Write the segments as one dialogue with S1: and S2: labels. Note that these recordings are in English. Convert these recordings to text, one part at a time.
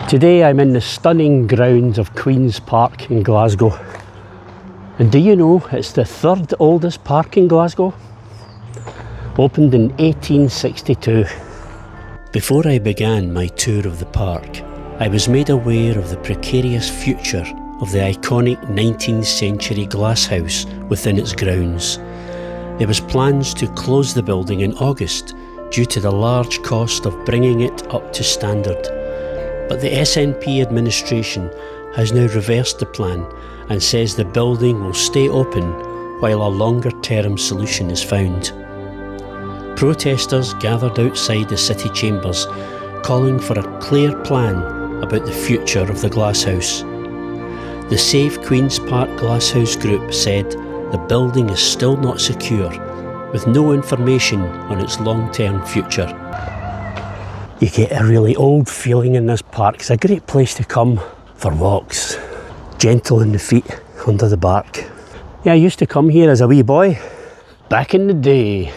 S1: Today I'm in the stunning grounds of Queen's Park in Glasgow. And do you know it's the third oldest park in Glasgow? Opened in 1862. Before I began my tour of the park, I was made aware of the precarious future of the iconic 19th century glasshouse within its grounds. There was plans to close the building in August due to the large cost of bringing it up to standard. But the SNP administration has now reversed the plan and says the building will stay open while a longer term solution is found. Protesters gathered outside the city chambers calling for a clear plan about the future of the glasshouse. The Save Queen's Park Glasshouse group said the building is still not secure, with no information on its long-term future. You get a really old feeling in this park. It's a great place to come for walks, gentle in the feet, under the bark. Yeah, I used to come here as a wee boy, back in the day.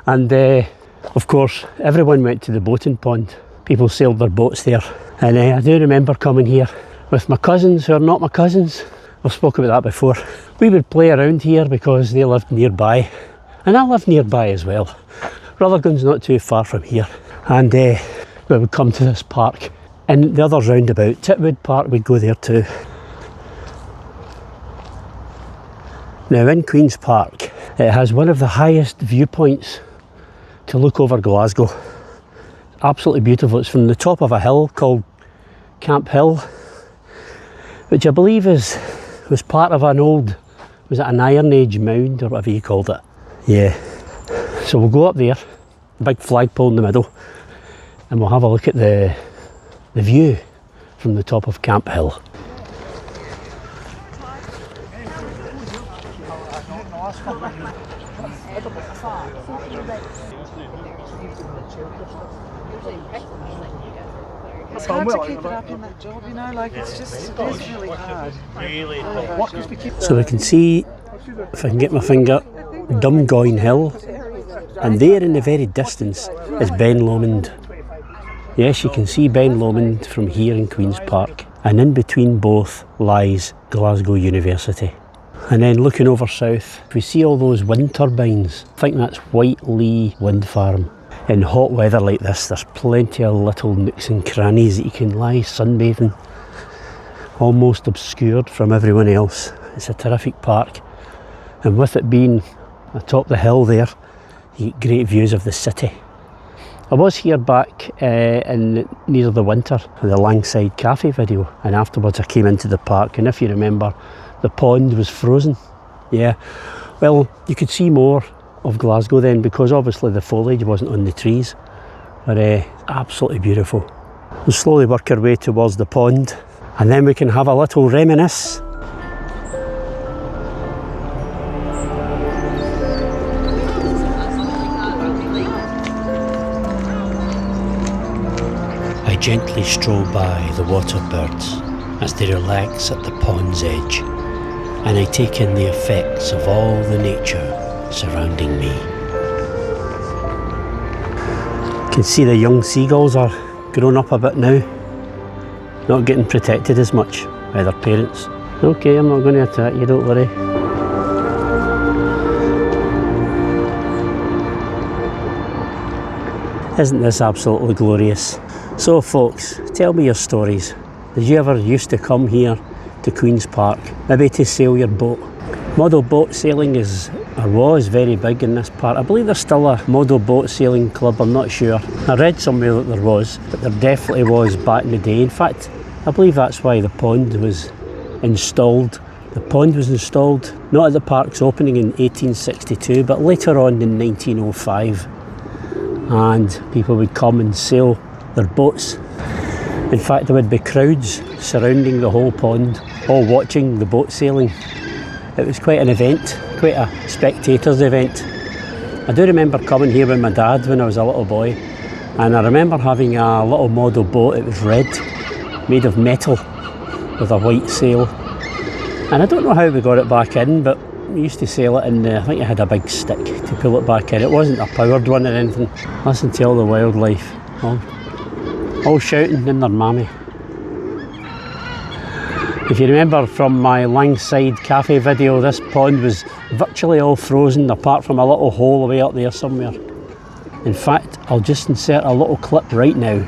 S1: And of course, everyone went to the boating pond. People sailed their boats there. And I do remember coming here with my cousins, who are not my cousins. I've spoken about that before. We would play around here because they lived nearby. And I live nearby as well. Rutherglen's not too far from here. And we would come to this park. And the other roundabout, Titwood Park, we'd go there too. Now in Queen's Park, it has one of the highest viewpoints to look over Glasgow. Absolutely beautiful. It's from the top of a hill called Camphill, which I believe was part of an old, was it an Iron Age mound or whatever you called it? Yeah. So we'll go up there, a big flagpole in the middle, and we'll have a look at the view from the top of Camphill.
S2: It's hard to keep it up in that job, you know, like it is really hard.
S1: So we can see, if I can get my finger, Dumgoyne Hill, and there in the very distance is Ben Lomond. Yes, you can see Ben Lomond from here in Queen's Park, and in between both lies Glasgow University. And then looking over south, we see all those wind turbines. I think that's Whiteley Wind Farm. In hot weather like this, there's plenty of little nooks and crannies that you can lie sunbathing, almost obscured from everyone else. It's a terrific park, and with it being atop the hill there, you get great views of the city. I was here back in near the winter for the Langside Cafe video, and afterwards I came into the park, and if you remember, the pond was frozen. Yeah, well, you could see more of Glasgow then, because obviously the foliage wasn't on the trees, but absolutely beautiful. We'll slowly work our way towards the pond, and then we can have a little reminisce. I gently stroll by the water birds as they relax at the pond's edge, and I take in the effects of all the nature surrounding me. You can see the young seagulls are grown up a bit now, not getting protected as much by their parents. Okay, I'm not going to attack you, don't worry. Isn't this absolutely glorious? So folks, tell me your stories. Did you ever used to come here to Queen's Park, maybe to sail your boat? Model boat sailing is, or was, very big in this part. I believe there's still a model boat sailing club, I'm not sure. I read somewhere that there was, but there definitely was back in the day. In fact, I believe that's why the pond was installed. The pond was installed not at the park's opening in 1862, but later on in 1905. And people would come and sail their boats. In fact, there would be crowds surrounding the whole pond, all watching the boat sailing. It was quite an event, quite a spectators event. I do remember coming here with my dad when I was a little boy, and I remember having a little model boat. It was red, made of metal, with a white sail. And I don't know how we got it back in, but we used to sail it in, I think it had a big stick to pull it back in. It wasn't a powered one or anything. Listen to all the wildlife. Oh, all shouting in their mammy. If you remember from my Langside cafe video, this pond was virtually all frozen apart from a little hole away up there somewhere. In fact, I'll just insert a little clip right now.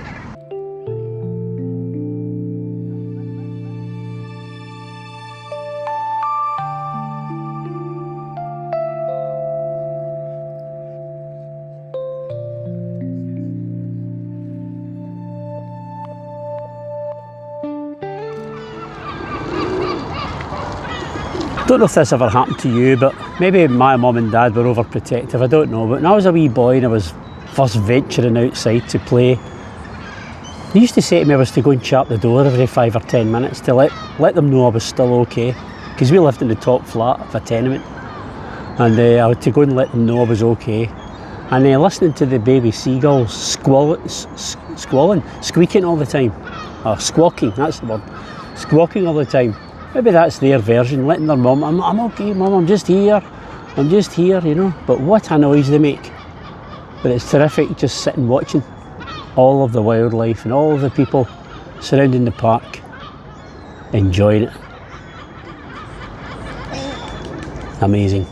S1: Don't know if this ever happened to you, but maybe my mum and dad were overprotective, I don't know. But when I was a wee boy and I was first venturing outside to play, they used to say to me I was to go and chat the door every 5 or 10 minutes to let them know I was still okay. Because we lived in the top flat of a tenement. And I had to go and let them know I was okay. And listening to the baby seagulls squalling, squeaking all the time. Or squawking, that's the word. Squawking all the time. Maybe that's their version, letting their mum, I'm okay mum, I'm just here, you know. But what a noise they make. But it's terrific just sitting watching all of the wildlife and all of the people surrounding the park, enjoying it. Amazing.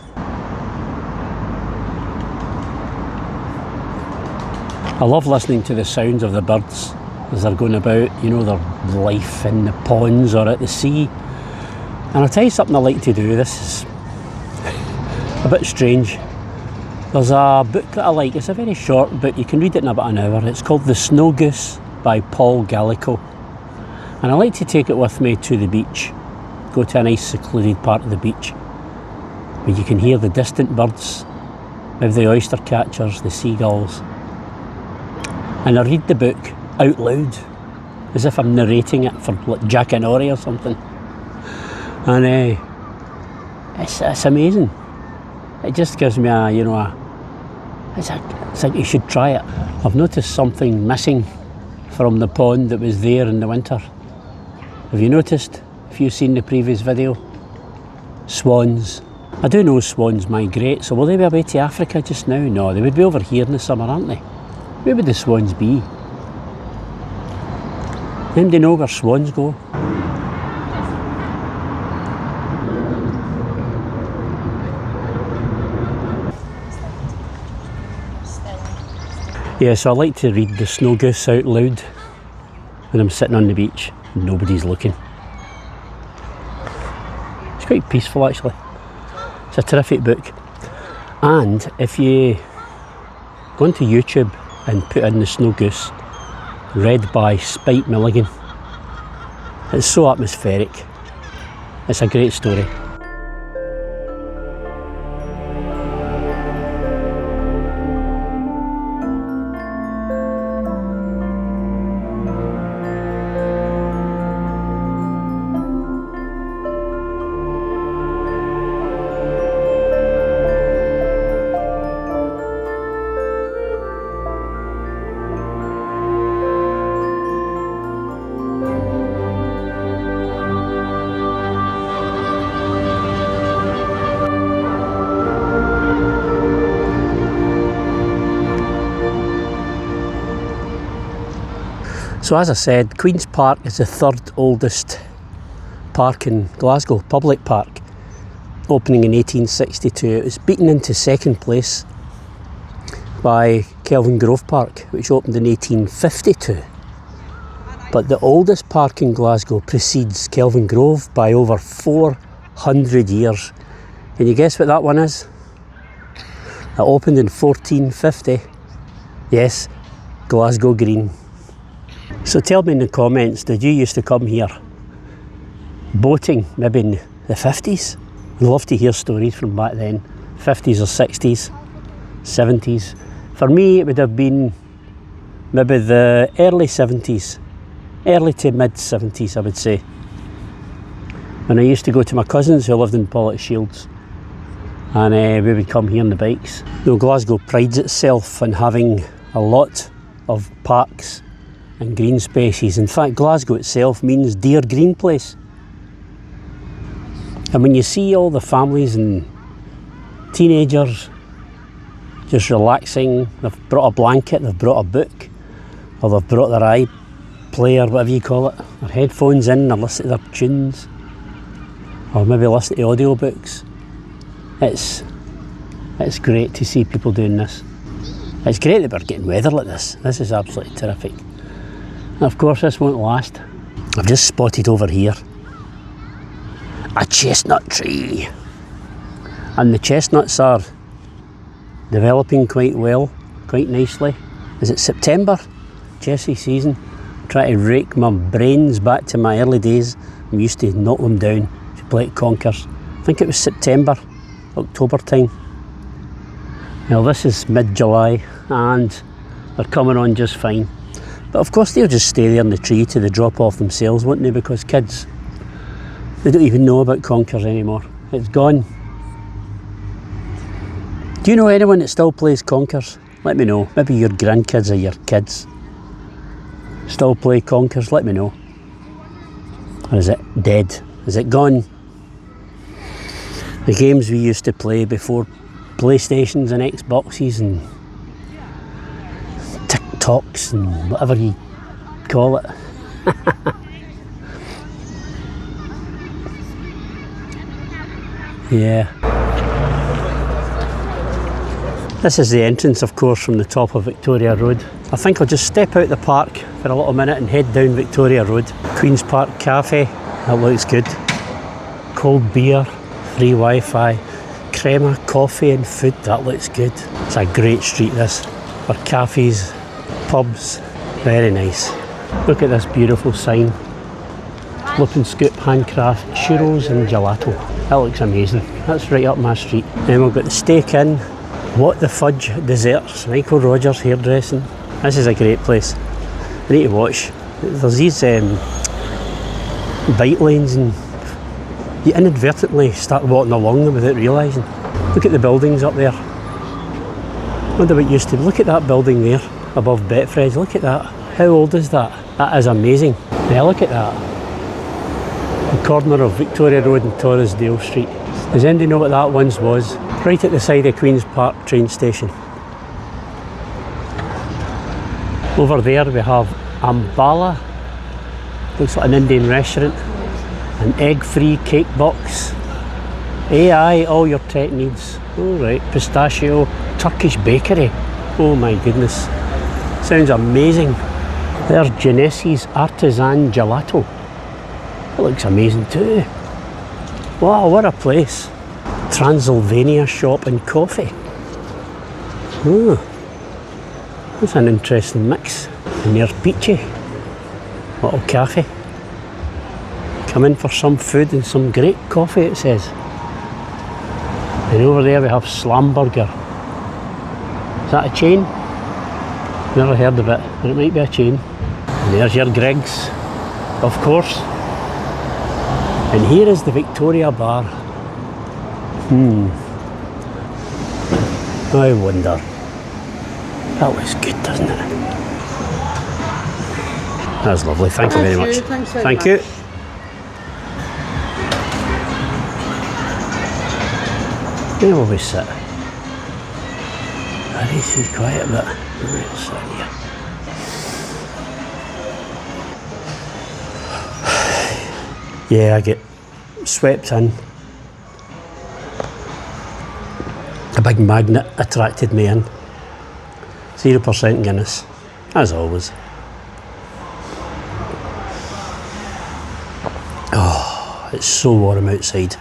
S1: I love listening to the sounds of the birds as they're going about, you know, their life in the ponds or at the sea. And I'll tell you something I like to do. This is a bit strange. There's a book that I like. It's a very short book. You can read it in about an hour. It's called The Snow Goose by Paul Gallico. And I like to take it with me to the beach. Go to a nice secluded part of the beach where you can hear the distant birds, maybe the oyster catchers, the seagulls. And I read the book out loud as if I'm narrating it for like Jack and Ori or something. And it's amazing. It just gives me it's like you should try it. I've noticed something missing from the pond that was there in the winter. Have you noticed? If you've seen the previous video? Swans. I do know swans migrate, so will they be away to Africa just now? No, they would be over here in the summer, aren't they? Where would the swans be? Anybody know where swans go? Yeah, so I like to read The Snow Goose out loud when I'm sitting on the beach and nobody's looking. It's quite peaceful actually. It's a terrific book. And if you go onto YouTube and put in The Snow Goose, read by Spike Milligan, it's so atmospheric. It's a great story. So as I said, Queen's Park is the third oldest park in Glasgow, public park, opening in 1862. It was beaten into second place by Kelvin Grove Park, which opened in 1852. But the oldest park in Glasgow precedes Kelvin Grove by over 400 years. Can you guess what that one is? It opened in 1450. Yes, Glasgow Green. So tell me in the comments, did you used to come here boating maybe in the 50s? I'd love to hear stories from back then, 50s or 60s, 70s. For me it would have been maybe the early 70s, early to mid 70s I would say. When I used to go to my cousins who lived in Shields, and we would come here on the bikes. You know, Glasgow prides itself on having a lot of parks and green spaces. In fact, Glasgow itself means dear green place. And when you see all the families and teenagers just relaxing, they've brought a blanket, they've brought a book, or they've brought their play or whatever you call it, their headphones in, or listen to their tunes, or maybe listen to audiobooks. It's great to see people doing this. It's great that we're getting weather like this. This is absolutely terrific. And of course this won't last. I've just spotted over here a chestnut tree, and the chestnuts are developing quite well, quite nicely. Is it September? Jessie season. I'm trying to rake my brains back to my early days. I used to knock them down to play at conkers. I think it was September, October time. Well, this is mid-July and they're coming on just fine. But of course they'll just stay there in the tree till they drop off themselves, won't they? Because kids, they don't even know about conkers anymore. It's gone. Do you know anyone that still plays conkers? Let me know. Maybe your grandkids or your kids still play conkers. Let me know. Or is it dead? Is it gone? The games we used to play before PlayStations and Xboxes and TikToks and whatever you call it. Yeah. This is the entrance, of course, from the top of Victoria Road. I think I'll just step out the park for a little minute and head down Victoria Road. Queen's Park Cafe, that looks good. Cold beer, free Wi-Fi, crema, coffee and food, that looks good. It's a great street this, for cafes, pubs, very nice. Look at this beautiful sign. Loop and Scoop handcraft churros and gelato. That looks amazing. That's right up my street. Then we've got the Steak Inn, What the Fudge Desserts, Michael Rogers hairdressing. This is a great place. I need to watch. There's these bike lanes and you inadvertently start walking along them without realising. Look at the buildings up there. I wonder what it used to be. Look at that building there above Betfred's. Look at that. How old is that? That is amazing. Yeah, look at that. The corner of Victoria Road and Torresdale Street. Does anybody know what that once was? Right at the side of Queen's Park train station. Over there we have Ambala. Looks like an Indian restaurant. An egg-free cake box. AI, all your tech needs. All right, pistachio, Turkish bakery. Oh my goodness. Sounds amazing. There's Genesi's Artisan Gelato. It looks amazing too. Wow, what a place. Transylvania Shop and Coffee. Oh, that's an interesting mix. And there's Peachy. Little cafe. Come in for some food and some great coffee, it says. And over there we have Slamburger. Is that a chain? Never heard of it, but it might be a chain. And there's your Greggs, of course. And here is the Victoria Bar. I wonder. That looks good, doesn't it? That's lovely, thank you very much.
S2: Thanks very
S1: Thank
S2: much.
S1: you. Where will we sit? I need to be quiet a bit. Right, I'll sit here. Yeah, I get swept in. A big magnet attracted me in. 0% Guinness, as always. Oh, it's so warm outside.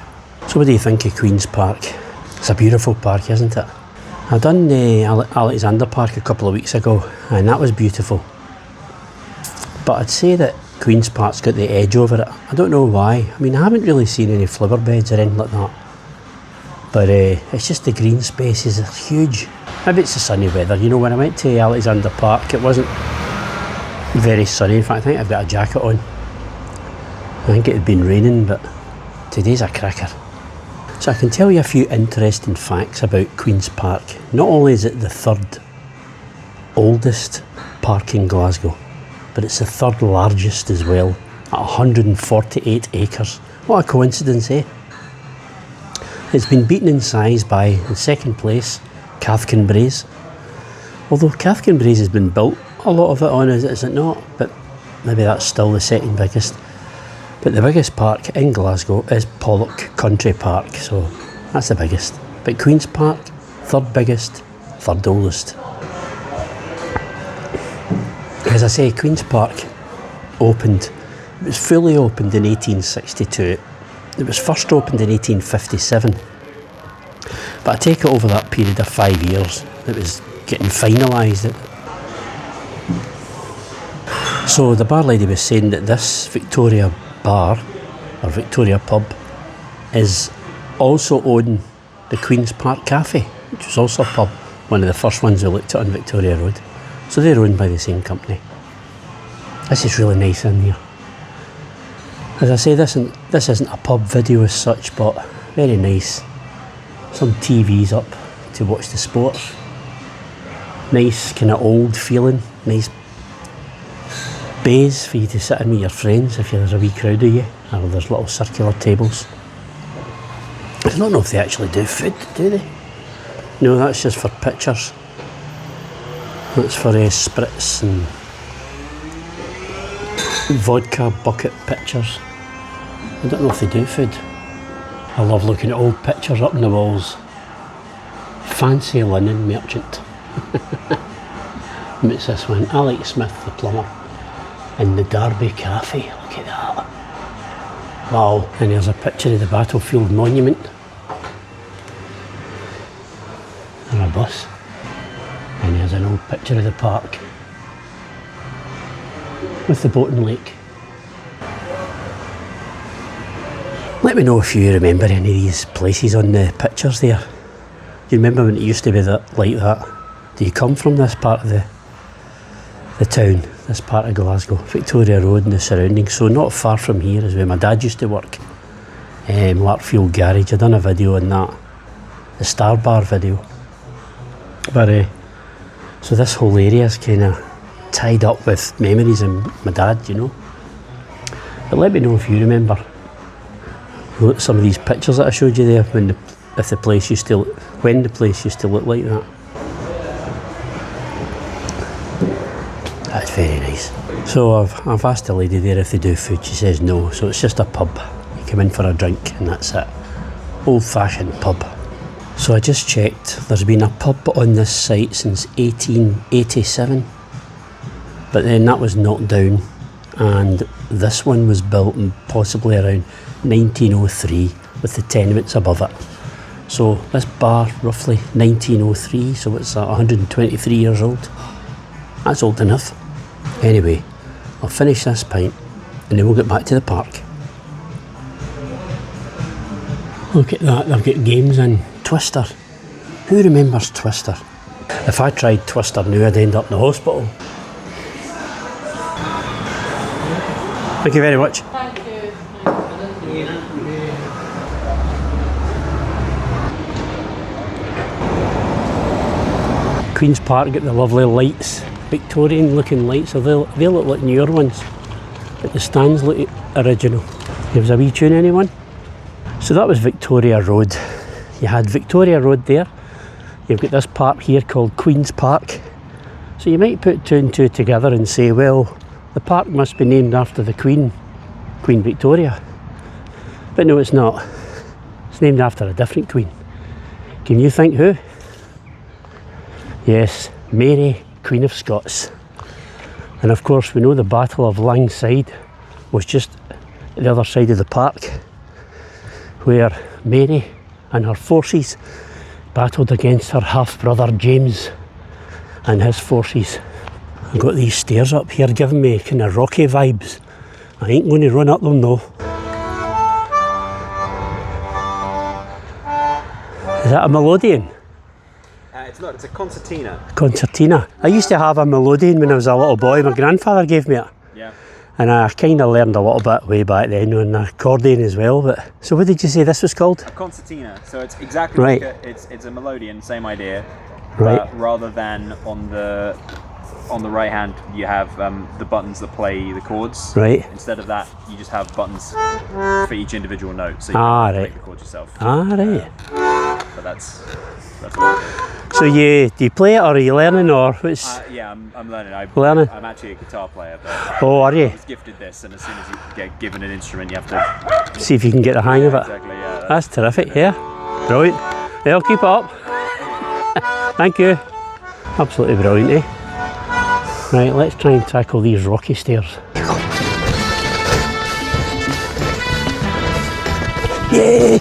S1: So what do you think of Queen's Park? It's a beautiful park, isn't it? I done the Alexander Park a couple of weeks ago and that was beautiful. But I'd say that Queen's Park's got the edge over it. I don't know why. I mean, I haven't really seen any flower beds or anything like that. But it's just the green spaces are huge. Maybe it's the sunny weather. You know, when I went to Alexander Park, it wasn't very sunny. In fact, I think I've got a jacket on. I think it had been raining, but today's a cracker. So I can tell you a few interesting facts about Queen's Park. Not only is it the third oldest park in Glasgow, but it's the third largest as well, at 148 acres. What a coincidence, eh? It's been beaten in size by, in second place, Cathkin Braes. Although Cathkin Braes has been built, a lot of it on, is it not? But maybe that's still the second biggest. But the biggest park in Glasgow is Pollock Country Park, so that's the biggest. But Queen's Park, third biggest, third oldest. As I say, Queen's Park opened, it was fully opened in 1862. It was first opened in 1857. But I take it over that period of 5 years, it was getting finalised. So the bar lady was saying that this Victoria bar, or Victoria pub, is also owned the Queen's Park Cafe, which was also a pub, one of the first ones we looked at on Victoria Road. So they're owned by the same company. This is really nice in here. As I say, this isn't a pub video as such, but very nice. Some TVs up to watch the sport. Nice kind of old feeling, nice bays for you to sit in with your friends if there's a wee crowd of you, or there's little circular tables. I don't know if they actually do food, do they? No, that's just for pictures. That's for spritz and vodka bucket pictures. I don't know if they do food. I love looking at old pictures up on the walls. Fancy linen merchant. What's this one? Alex Smith the plumber. In the Derby Cafe, look at that. Wow, and there's a picture of the battlefield monument. And a bus. And there's an old picture of the park. With the boat and lake. Let me know if you remember any of these places on the pictures there. Do you remember when it used to be like that? Do you come from this part of the town, this part of Glasgow? Victoria Road and the surroundings, so not far from here is where my dad used to work. Larkfield Garage, I done a video on that. The Star Bar video. But so this whole area is kind of tied up with memories of my dad, you know. But let me know if you remember some of these pictures that I showed you there when the place used to look like that. That's very nice. So I've asked the lady there if they do food. She says no, so it's just a pub. You come in for a drink and that's it. Old-fashioned pub. So I just checked, there's been a pub on this site since 1887, but then that was knocked down, and this one was built possibly around 1903 with the tenements above it. So this bar, roughly 1903, so it's 123 years old. That's old enough. Anyway, I'll finish this pint and then we'll get back to the park. Look at that, they've got games in. Twister. Who remembers Twister? If I tried Twister now, I'd end up in the hospital. Thank you very much.
S3: Thank you.
S1: Queen's Park got the lovely lights, Victorian looking lights, so they look like newer ones, but the stands look original. Gives a wee tune, anyone? So that was Victoria Road. You had Victoria Road there, you've got this park here called Queen's Park. So you might put two and two together and say, well, the park must be named after the Queen Victoria. But no, it's not. It's named after a different Queen. Can you think who? Yes, Mary Queen of Scots. And of course we know the Battle of Langside was just the other side of the park, where Mary and her forces battled against her half-brother James and his forces. I've got these stairs up here giving me kind of rocky vibes. I ain't going to run up them though. Is that a melodeon?
S4: It's not, it's a concertina.
S1: Concertina. I used to have a melodeon when I was a little boy. My grandfather gave me it.
S4: Yeah.
S1: And I kind of learned a little bit way back then on accordion as well. But so what did you say this was called?
S4: A concertina. So it's exactly
S1: right.
S4: Like it's a melodeon, same idea.
S1: Right.
S4: But rather than on the right hand you have the buttons that play the chords.
S1: Right.
S4: Instead of that, you just have buttons for each individual note, so you can
S1: right.
S4: make the chords yourself.
S1: Right.
S4: But that's what it is.
S1: So do you play it, or are you learning, or what's?
S4: Yeah, I'm learning.
S1: Learning?
S4: I'm actually a guitar player, but
S1: Oh, are you?
S4: I was gifted this, and as soon as you get given an instrument, you have to
S1: See if you can get the hang of it.
S4: Exactly, yeah.
S1: That's terrific, yeah. Brilliant. Well, keep it up. Thank you. Absolutely brilliant, eh? Right, let's try and tackle these rocky stairs. Yay!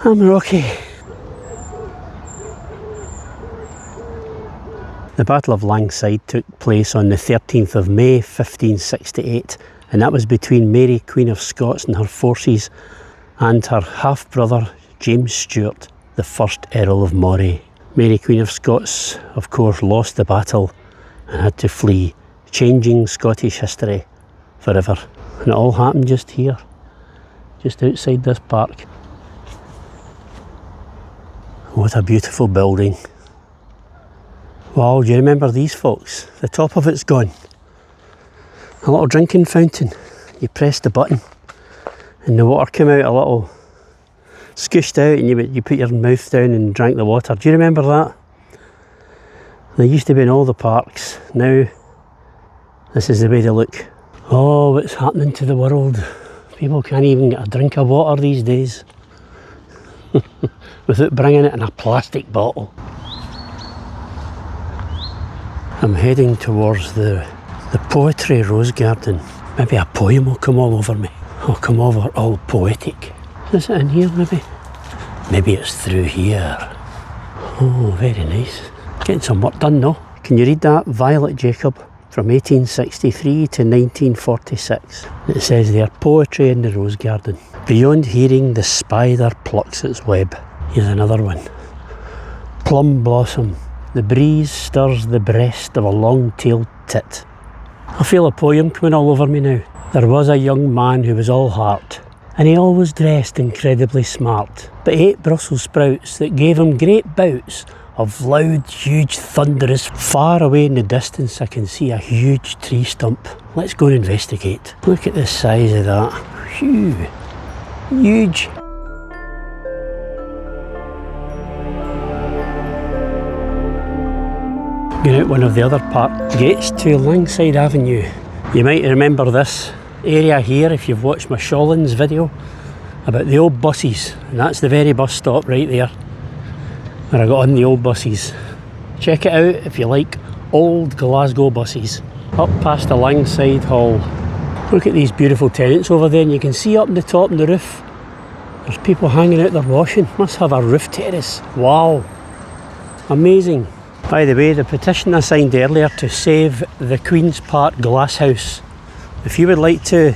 S1: I'm rocky. The Battle of Langside took place on the 13th of May 1568, and that was between Mary Queen of Scots and her forces and her half-brother James Stewart, the first Earl of Moray. Mary Queen of Scots, of course, lost the battle and had to flee, changing Scottish history forever. And it all happened just here, just outside this park. What a beautiful building. Wow, do you remember these, folks? The top of it's gone. A little drinking fountain. You pressed the button and the water came out a little scooshed out, and you put your mouth down and drank the water. Do you remember that? They used to be in all the parks. Now this is the way they look. Oh, what's happening to the world? People can't even get a drink of water these days without bringing it in a plastic bottle. I'm heading towards the Poetry Rose Garden. Maybe a poem will come all over me. I'll come over all poetic. Is it in here maybe? Maybe it's through here. Oh, very nice. Getting some work done though. Can you read that? Violet Jacob, from 1863 to 1946. It says there, poetry in the rose garden. Beyond hearing, the spider plucks its web. Here's another one. Plum blossom. The breeze stirs the breast of a long-tailed tit. I feel a poem coming all over me now. There was a young man who was all heart, and he always dressed incredibly smart, but ate Brussels sprouts that gave him great bouts of loud, huge, thunderous. Far away in the distance I can see a huge tree stump. Let's go and investigate. Look at the size of that. Phew. Huge. Going out one of the other park gates to Langside Avenue. You might remember this area here if you've watched my Shawlands video about the old buses, and that's the very bus stop right there where I got on the old buses. Check it out if you like old Glasgow buses. Up past the Langside Hall. Look at these beautiful tenants over there, and you can see up in the top on the roof there's people hanging out there washing. Must have a roof terrace. Wow, amazing. By the way, the petition I signed earlier to save the Queen's Park Glasshouse, if you would like to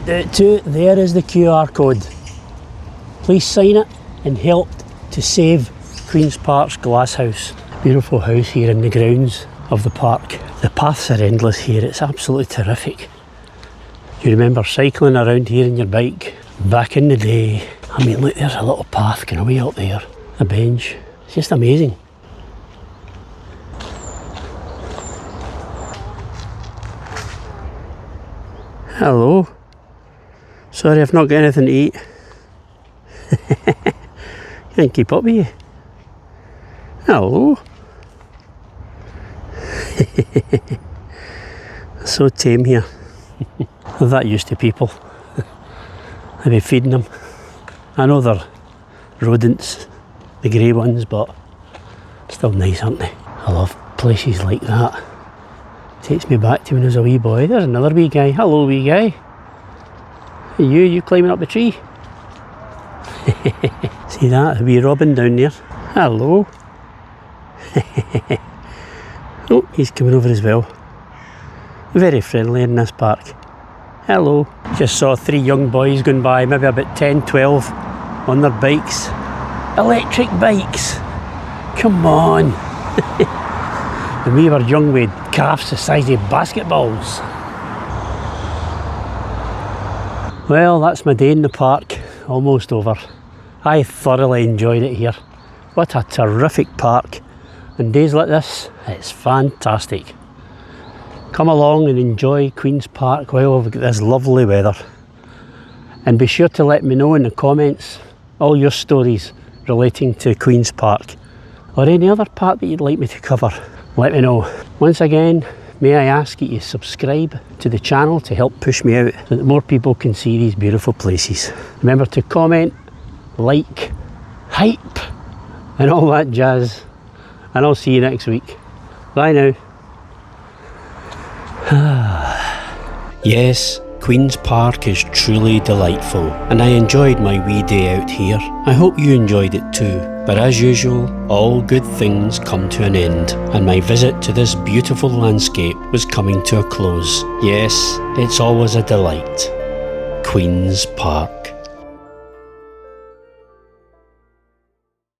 S1: do it too, there is the QR code. Please sign it and help to save Queen's Park's Glasshouse. Beautiful house here in the grounds of the park. The paths are endless here, it's absolutely terrific. You remember cycling around here on your bike back in the day? I mean, look, there's a little path going way up there, a bench. It's just amazing. Hello. Sorry I've not got anything to eat. Can't keep up with you. Hello. So tame here. Well, that used to people. I'd be feeding them. I know they're rodents, the grey ones, but still nice, aren't they? I love places like that. Takes me back to when I was a wee boy. There's another wee guy. Hello, wee guy. Hey, you climbing up the tree? See that? A wee robin down there. Hello. Oh, he's coming over as well. Very friendly in this park. Hello. Just saw 3 young boys going by, maybe about 10, 12, on their bikes. Electric bikes. Come on. When we were young, we had calves the size of basketballs. Well, that's my day in the park, almost over. I thoroughly enjoyed it here. What a terrific park. And days like this, it's fantastic. Come along and enjoy Queen's Park while we've got this lovely weather. And be sure to let me know in the comments all your stories relating to Queen's Park or any other park that you'd like me to cover. Let me know. Once again, may I ask that you subscribe to the channel to help push me out so that more people can see these beautiful places. Remember to comment, like, hype and all that jazz, and I'll see you next week. Bye now. Yes, Queen's Park is truly delightful, and I enjoyed my wee day out here. I hope you enjoyed it too. But as usual, all good things come to an end, and my visit to this beautiful landscape was coming to a close. Yes, it's always a delight. Queen's Park.